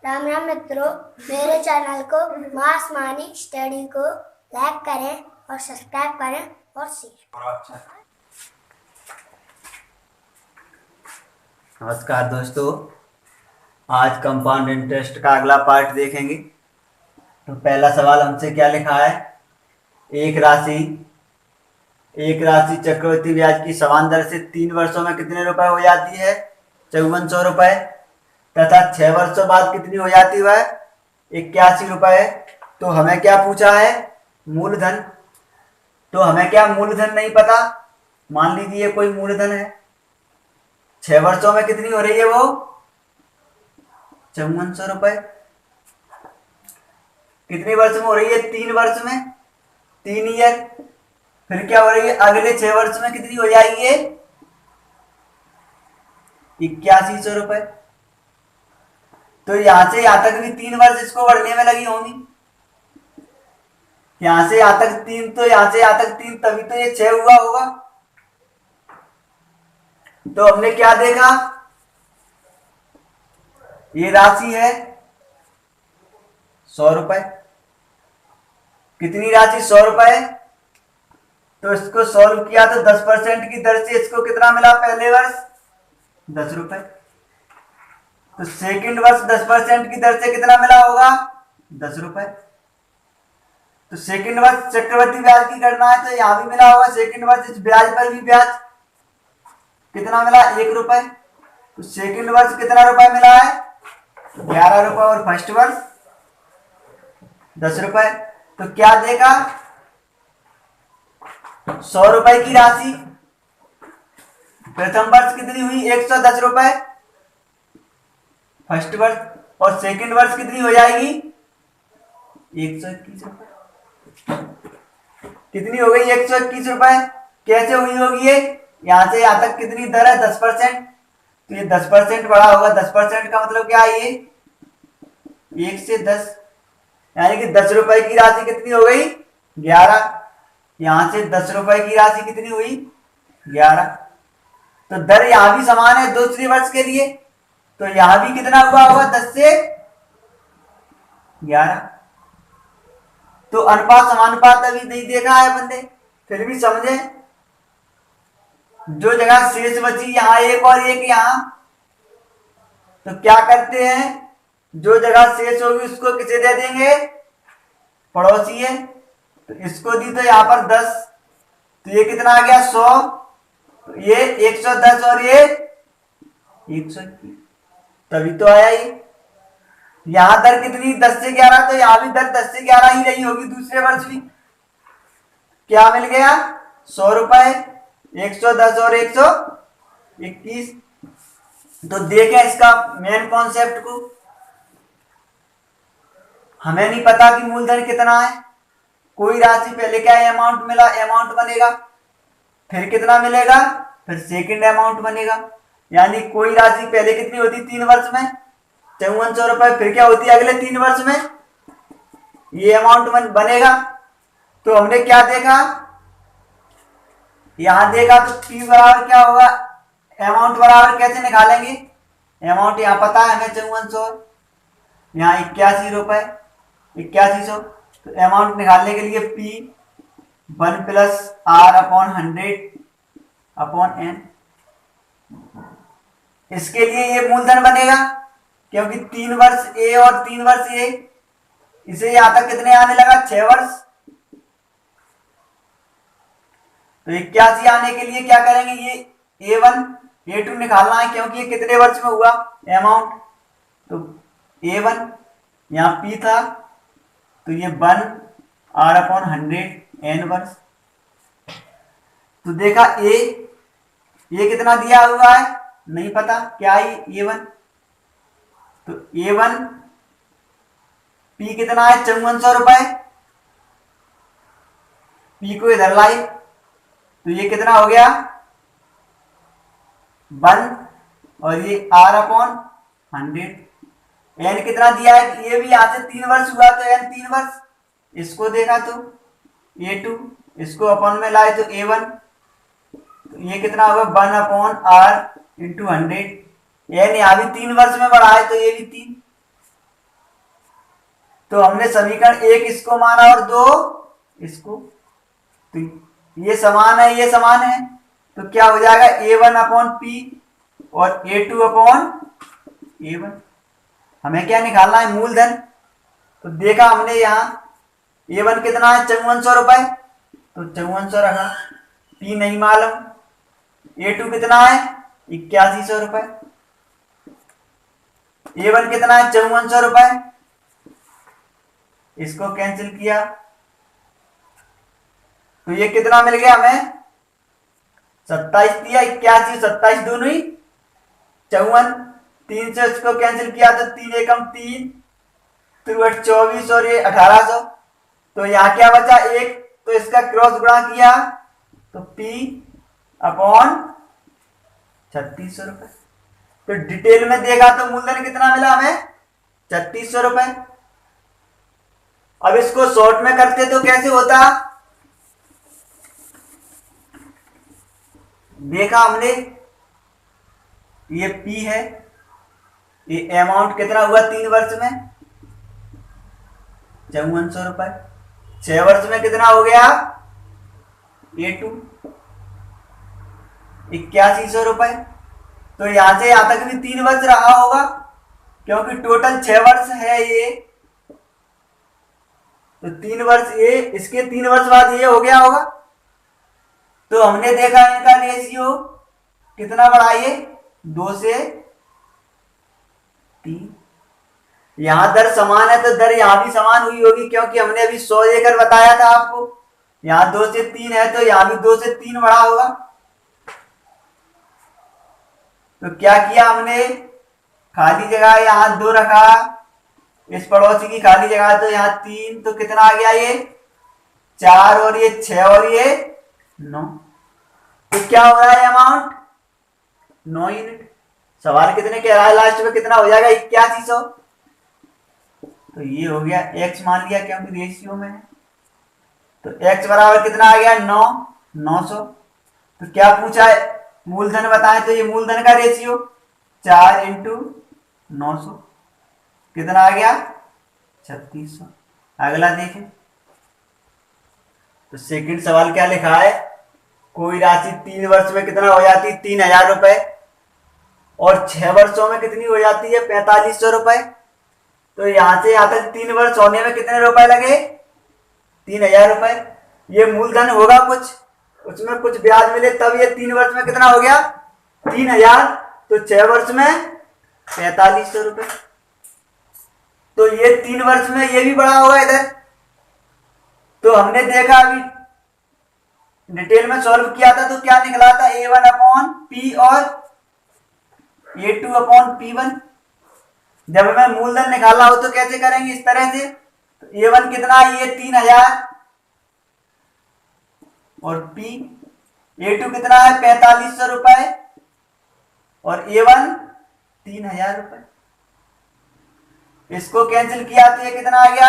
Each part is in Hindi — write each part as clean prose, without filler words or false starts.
राम राम मित्रों, मेरे चैनल को मास मानी स्टडी को लाइक करें और सब्सक्राइब करें और शेयर। नमस्कार दोस्तों, आज कंपाउंड इंटरेस्ट का अगला पार्ट देखेंगे। तो पहला सवाल हमसे क्या लिखा है। एक राशि चक्रवृद्धि ब्याज की समान दर से 3 वर्षों में कितने रुपए हो जाती है? 5400 रुपए। तथा 6 वर्षों बाद कितनी हो जाती है? 81 रुपए। तो हमें क्या पूछा है? मूलधन। तो हमें क्या मूलधन नहीं पता। मान लीजिए कोई मूलधन है, 6 वर्षों में कितनी हो रही है वो? 5400 रुपए। कितने वर्ष में हो रही है? 3 वर्ष में, 3 ईयर। फिर क्या हो रही है? अगले 6 वर्ष में कितनी हो जाएगी ये? 8100 रुपए। तो यहां से यहां तक भी 3 वर्ष इसको बढ़ने में लगी होंगी। यहां से यहां तक 3, तो यहां से यहां तक 3, तभी तो ये 6 हुआ होगा। तो हमने क्या देखा? ये राशि है 100 रुपए। कितनी राशि? 100 रुपए। तो इसको सॉल्व किया तो 10% की दर से इसको कितना मिला? पहले वर्ष 10 रुपए। तो सेकंड वर्ष 10% की दर से कितना मिला होगा? 10 रुपए। तो सेकंड वर्ष चक्रवृद्धि ब्याज की गणना है, तो यहां भी मिला होगा सेकंड वर्ष इस ब्याज पर भी ब्याज कितना मिला? 1 रुपए। तो सेकंड वर्ष कितना रुपए मिला है? 11 रुपए। और फर्स्ट वर्ष 10 रुपए। तो क्या देगा? 100 रुपए की राशि प्रथम वर्ष कितनी हुई? 110 रुपए फर्स्ट वर्ष। और सेकंड वर्ष कितनी हो जाएगी? 121 रुपए। कितनी हो गई? 121 रुपए। कैसे हुई होगी ये? यहां से यहां तक कितनी दर है? 10%। तो ये 10% बढ़ा होगा। 10% का मतलब क्या है? ये 1 से 10, यानी कि 10 रुपए की राशि कितनी हो गई? 11। यहां से 10 रुपए की राशि कितनी हुई? 11। तो दर यहां भी समान है दूसरे वर्ष के लिए, तो यहां भी कितना हुआ होगा? 10 से 11। तो अनुपात समानुपात अभी नहीं देखा है बंदे, फिर भी समझे। जो जगह शेष बची, यहां एक और एक यहां, तो क्या करते हैं? जो जगह शेष होगी उसको किसे दे देंगे? पड़ोसी है। तो इसको दी तो यहां पर 10, तो ये कितना आ गया? 100। तो ये 110 और ये 121, तभी तो आया ये। यहां दर कितनी? 10 से 11। तो यहां भी दर 10 से 11 ही रही होगी दूसरे वर्ष भी। क्या मिल गया? 100 रुपए, 110 और 121। तो देखें इसका मेन कॉन्सेप्ट को। हमें नहीं पता कि मूलधन कितना है। कोई राशि पहले क्या अमाउंट मिला, अमाउंट बनेगा, फिर कितना मिलेगा, फिर सेकंड अमाउंट बनेगा। यानी कोई राशि पहले कितनी होती? 3 वर्ष में 5400 रुपए। फिर क्या होती है? अगले 3 वर्ष में ये अमाउंट बनेगा। तो हमने क्या देखा? यहां देखा तो P बराबर क्या होगा? अमाउंट बराबर कैसे निकालेंगे? अमाउंट यहां पता है हमें 5400, यहाँ 81 रुपए, 8100। तो अमाउंट निकालने के लिए P 1 plus R upon 100 upon N। इसके लिए ये मूलधन बनेगा, क्योंकि 3 वर्ष A और 3 वर्ष A, इसे यहां तक कितने आने लगा? 6 वर्ष। तो 81 आने के लिए क्या करेंगे? ये A1 A2 निकालना है, क्योंकि ये कितने वर्ष में हुआ अमाउंट। तो A1 यहाँ P था, तो ये 1 R अपॉन 100 N वर्ष। तो देखा ये कितना दिया हुआ है? नहीं पता क्या है A1। तो A1 P कितना है? 5400 रुपए। P को इधर लाई, तो ये कितना हो गया? 1 और ये R अपॉन 100। N कितना दिया है? ये भी यहां से 3 वर्ष हुआ, तो N 3 वर्ष। इसको देखा तो A2, इसको अपॉन में लाए तो A1, तो ये कितना होगा? 1 अपॉन R इंटू 100। N यहाँ भी 3 वर्ष में बढ़ा है, तो ये भी 3। तो हमने समीकरण 1 इसको माना और 2 इसको, तो ये समान है, ये समान है, तो क्या हो जाएगा A1/P और A2/A1। हमें क्या निकालना है, मूलधन। तो देखा हमने यहाँ A1 कितना है, 5400 रुपए, तो 5400 रखा, P नहीं मालूम। A2 कितना है, 8100 रुपए। A1 कितना है, 5400 रुपए, इसको कैंसिल किया तो ये कितना मिल गया हमें, 27 दिया, 81, 27 दोनों ही 54, 3 से इसको कैंसिल किया तो 3 एकम 3, 3 24 और ये 1800। तो यहाँ क्या बचा, एक, तो इसका क्रॉस गुणा किया तो P अपॉन 3600 रुपए। तो डिटेल में देखा तो मूलधन कितना मिला हमें, 3600 रुपए। अब इसको शॉर्ट में करते तो कैसे होता, देखा हमने ये P है, ये अमाउंट कितना हुआ 3 वर्ष में, 5400 रुपए। 6 वर्ष में कितना हो गया, A2 8100 रुपए। तो यहां से यहां तक भी 3 वर्ष रहा होगा, क्योंकि टोटल 6 वर्ष है ये, तो 3 वर्ष ये, इसके 3 वर्ष बाद ये हो गया होगा। तो हमने देखा इनका रेशियो कितना बढ़ा, ये 2 से 3। यहां दर समान है तो दर यहां भी समान हुई होगी, क्योंकि हमने अभी 100 एकड़ बताया था आपको। यहां 2 से 3 है तो यहां भी 2 से 3 बढ़ा होगा। तो क्या किया हमने, खाली जगह यहां 2 रखा, इस पड़ोसी की खाली जगह, तो यहां 3, तो कितना आ गया, ये 4 और ये 6 और ये 9। तो क्या हो रहा है अमाउंट, 9 यूनिट। सवाल कितने कह रहा है, लास्ट में कितना हो जाएगा, 8100। तो ये हो गया x मान लिया, क्योंकि रेशियो में है। तो x बराबर कितना आ गया, 900। तो क्या पूछा है, मूलधन बताएं, तो ये मूलधन का रेशियो 4 × 900 कितना आ गया, 3600। अगला देखें, तो सेकंड सवाल क्या लिखा है, कोई राशि 3 वर्ष में कितना हो जाती है, 3000 रुपए, और 6 वर्षों में कितनी हो जाती है, 4500 रुपए। तो यहां से यहां तक 3 वर्ष होने में कितने रुपए लगे, 3000 रुपए। ये मूलधन होगा कुछ, उसमें कुछ ब्याज मिले, तब ये 3 वर्ष में कितना हो गया, 3000। तो 6 वर्ष में 4500 रुपए। तो ये 3 वर्ष में ये भी बढ़ा होगा इधर। तो हमने देखा अभी डिटेल में सॉल्व किया था, तो क्या निकला था, A1/P और A2/P1। जब हमें मूलधन निकालना हो तो कैसे करेंगे, इस तरह से। तो A1 कितना है, ये 3000 और P, A2 कितना है, 4500 रुपए, और A1 3000 रुपए। इसको कैंसिल किया तो ये कितना आ गया,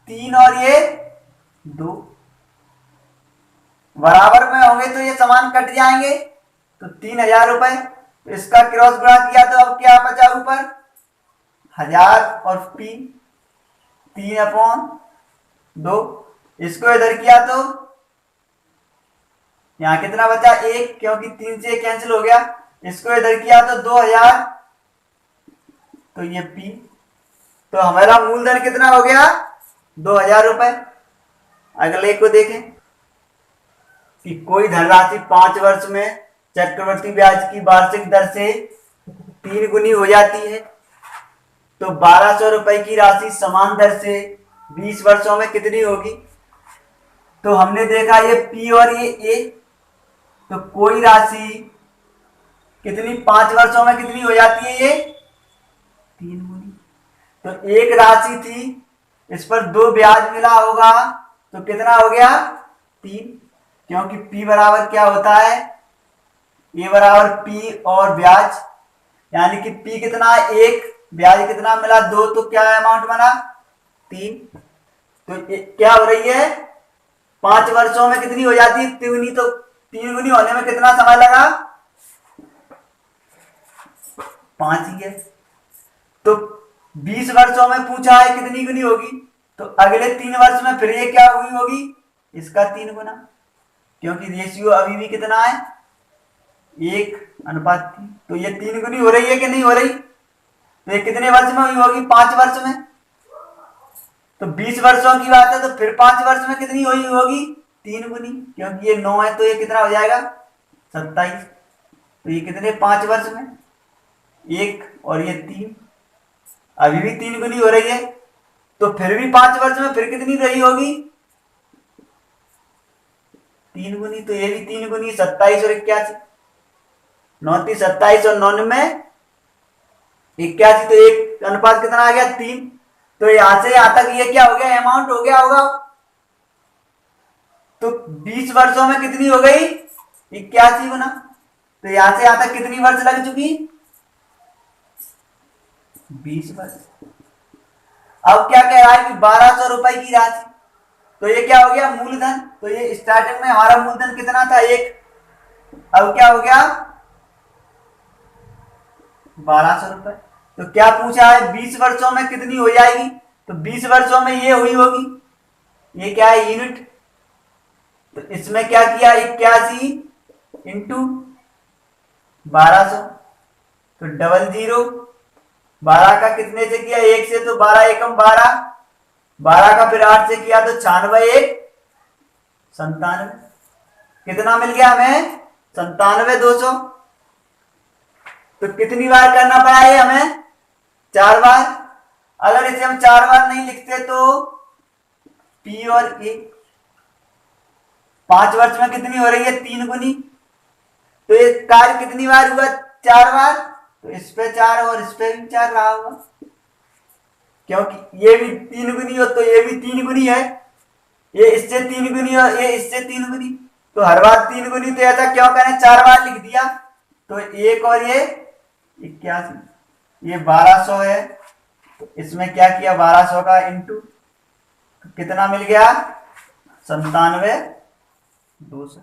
3 और ये 2 बराबर में होंगे, तो ये समान कट जाएंगे, तो 3000 रुपए। इसका क्रॉस गुणा किया तो अब क्या बचा ऊपर, 1000 और P 3/2। इसको इधर किया तो यहां कितना बचा, 1, क्योंकि 3 से कैंसिल हो गया। इसको इधर किया तो 2000, तो ये P। तो हमारा मूलधन कितना हो गया, 2000 रुपए। अगले को देखें कि कोई धनराशि 5 वर्ष में चक्रवृद्धि ब्याज की वार्षिक दर से 3 गुनी हो जाती है, तो 1200 रुपए की राशि समान दर से 20 वर्षों में कितनी होगी। तो हमने देखा ये P और ये A, तो कोई राशि कितनी 5 वर्षों में कितनी हो जाती है, ये 3 गुनी। तो एक राशि थी, इस पर 2 ब्याज मिला होगा, तो कितना हो गया, 3, क्योंकि P बराबर क्या होता है, A बराबर P और ब्याज, यानी कि P कितना है 1, ब्याज कितना मिला 2, तो क्या अमाउंट बना 3। तो क्या हो रही है, 5 वर्षों में कितनी हो जाती है, 3 गुनी। तो 3 गुनी होने में कितना समय लगा, 5 ही है। तो 20 वर्षों में पूछा है कितनी गुनी होगी, तो अगले 3 वर्ष में फिर ये क्या हुई होगी, इसका 3 गुना, क्योंकि रेशियो अभी भी कितना है 1:3। तो ये 3 गुनी हो रही है कि नहीं हो रही, तो ये कितने वर्ष में हुई होगी, 5 वर्ष में। तो 20 वर्षों की बात है, तो फिर 5 वर्ष में कितनी हुई होगी, 3 गुनी, क्योंकि ये 9 है तो ये कितना हो जाएगा 27। तो ये कितने 5 वर्ष में 1 और ये 3, अभी भी 3 गुनी हो रही है। तो फिर भी 5 वर्ष में फिर कितनी रही होगी, 3 गुनी। तो ये भी 3 गुनी, 27 और 81, 29, 27 और 9 में 81, तो एक अनुपात कितना आ गया 3। तो यहां से यहां तक ये क्या हो गया, अमाउंट हो गया होगा। तो 20 वर्षों में कितनी हो गई 81 गुना। तो यहां से यहां तक कितनी वर्ष लग चुकी, 20 वर्ष। अब क्या कह रहा है कि 1200 रुपए की राशि, तो ये क्या हो गया मूलधन। तो ये स्टार्टिंग में हमारा मूलधन कितना था 1, अब क्या हो गया 1200 रुपए। तो क्या पूछा है 20 वर्षों में कितनी हो जाएगी, तो 20 वर्षों में ये हुई होगी, ये क्या है यूनिट। तो इसमें क्या किया 81 इंटू 1200, तो 00, 12 का कितने से किया 1 से, तो 12 एकम 12, 12 का फिर 8 से किया तो 96, 1 97, कितना मिल गया हमें 97,200। तो कितनी बार करना पड़ा है हमें, 4 बार। अगर इसे हम 4 बार नहीं लिखते तो P और A, 5 वर्ष में कितनी हो रही है 3 गुनी। तो ये कार्य कितनी बार हुआ 4 बार, तो इस पे 4 और इस पे भी 4 रहा होगा, क्योंकि ये भी 3 गुनी हो तो ये भी 3 गुनी है, ये इससे 3 गुनी और ये इससे 3 गुनी, तो हर बार 3 गुनी। तो ऐसा क्यों करें 4 बार लिख दिया। तो 1 और ये 81, ये 1200 है, तो इसमें क्या किया 1200 का इंटू, तो कितना मिल गया 97,200।